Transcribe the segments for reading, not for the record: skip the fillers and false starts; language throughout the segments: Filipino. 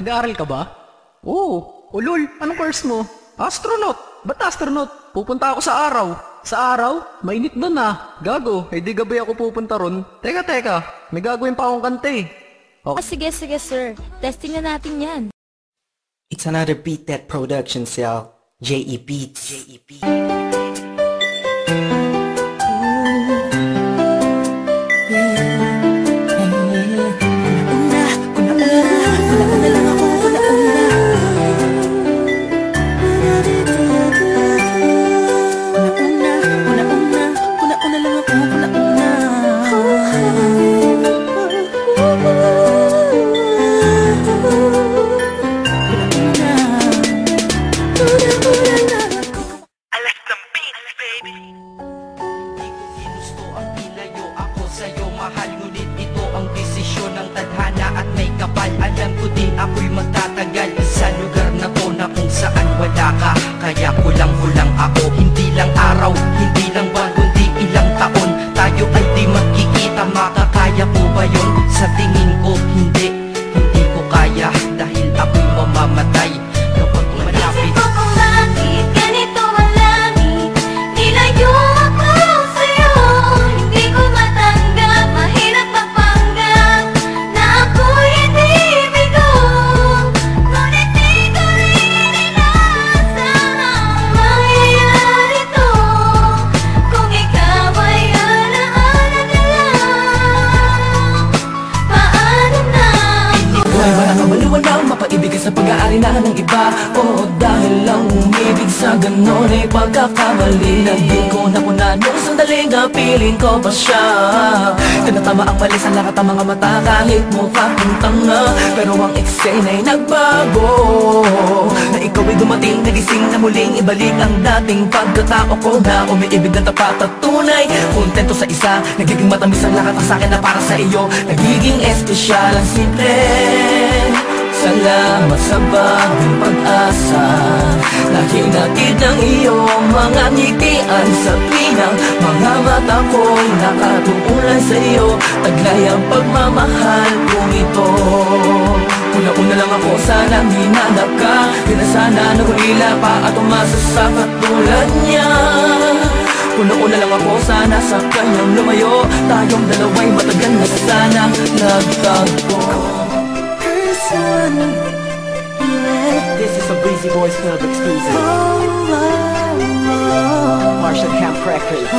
Nag-aaral ka ba? Oo. Ulol, anong course mo? Astronaut. Ba't astronaut? Pupunta ako sa araw. Sa araw? Mainit doon ah. Gago, di gabi ako pupunta ron. Teka, may gagawin pa akong kante. Okay. Sige sir, testing na natin yan. It's another Beat That production, Sal. J.E. Beats. J.E. Mahal, ngunit ito ang desisyon ng tadhana at may kapal. Alam ko din ako'y magtatagal sa lugar na to na kung saan wala ka. Kaya kulang-kulang ako, hindi lang araw, hindi lang buwan, kundi ilang taon. Tayo ay di magkikita, makakaya po ba yun? Sa tingin ko, hindi ko kaya dahil ako'y mamamatay kapag malapit. Isip ko kung bakit ganito ang langit, nilayo ako sa'yo. Hindi ko matanggap, mahirap mapanggap na ako'y hindi bigo. Ngunit di ko rin inaasahan ang mangyayari to. Kung ikaw ay alaala na lang, paano na ako? Buhay ba nakabaliwanag, mapaibigay sa pag-aari na ng iba? Oo, dahil lang umibig sa ganon ay pagkakamali. Naging ko na po na nung sandaling na piling ko pa siya. Tinatama ang mali sa lahat ng mga mata kahit mukha kong tanga. Pero ang eksena'y nagbago, na ikaw ay dumating, nagising na muling ibalik ang dating pagkatao ko na umiibig ng tapat at tunay. Kontento sa isa, nagiging matamis ang lahat ng sakin na para sa iyo. Nagiging espesyal ang simple. Salamat sa bagong pag-asa na hinatid ng iyong mga ngitian. Sa pinang mga mata ko'y nakatuulan sa iyo, taglay ang pagmamahal kong ito. Una-una lang ako, sanang hinanap ka, di na sana nahulila pa at umasa sa katulad niya. Una-una lang ako, sana sa kanyang lumayo, tayong dalawa'y matagal na sanang nagtagpo. This is a Breezy Boys Club exclusive. Marshall Camp Records.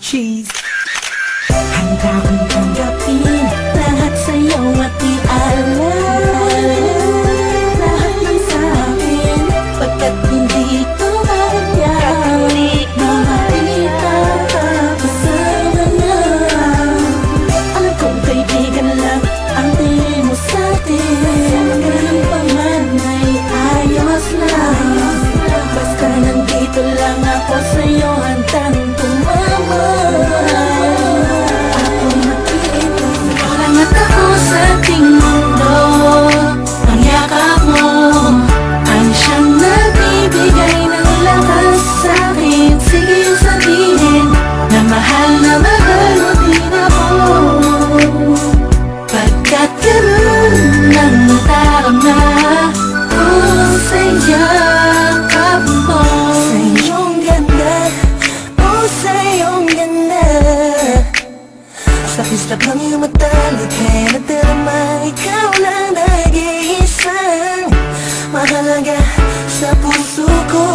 Cheese. Handa kong tanggapin lahat sa'yo at ialam lahat ng sa'kin, pagkat hindi ko kaya makita ka kasama na. Alam kong kaibigan lang ang tingin mo sa'tin, ganun pa man ay ayos lang. Basta nandito lang ako sa'yo, handang tumama. Salamat ako sa ating mundo, ang yakap mo ang siyang nagbibigay ng lakas sa'kin. Sige sabihin na mahal mo din ako, pagkat ganun ang nadarama ko sa yakap mo. Sa iyong ganda, oh sa iyong ganda, sa kislap ng iyong mata, likhay na darama, ikaw lang nag-iisang mahalaga sa puso ko.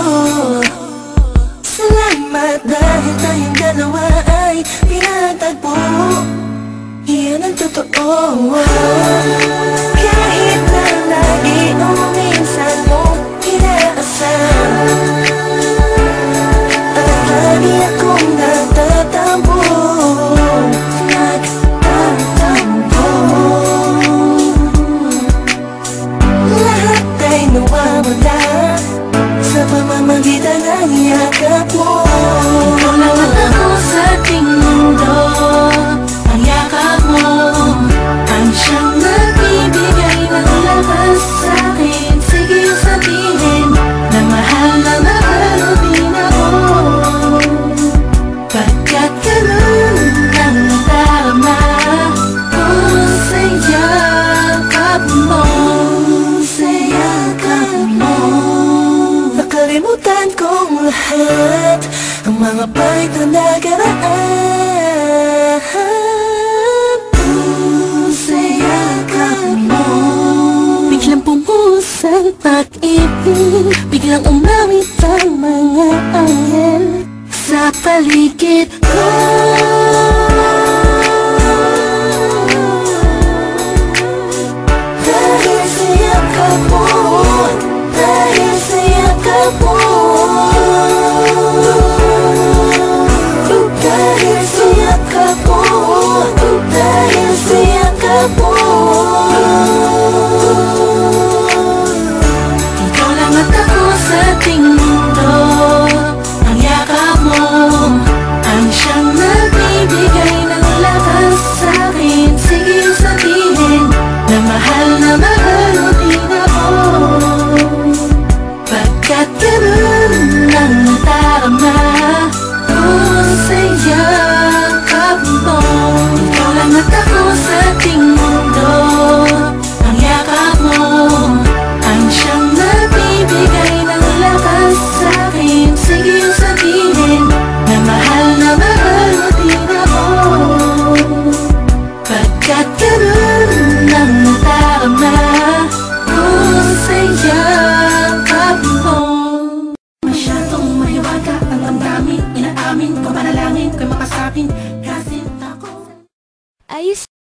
Salamat dahil tayong dalawa ay pinatagpo, iyan ang totoo. Kahit na lagi o minsan mo inaasam, at lagi akong natatampo. Nawawala sa pamamagitan ng yakap mo. Ikaw lang at ako sa ating mundo, ang yakap mo ang siyang biglang umawit ang mga anghel sa paligid ko.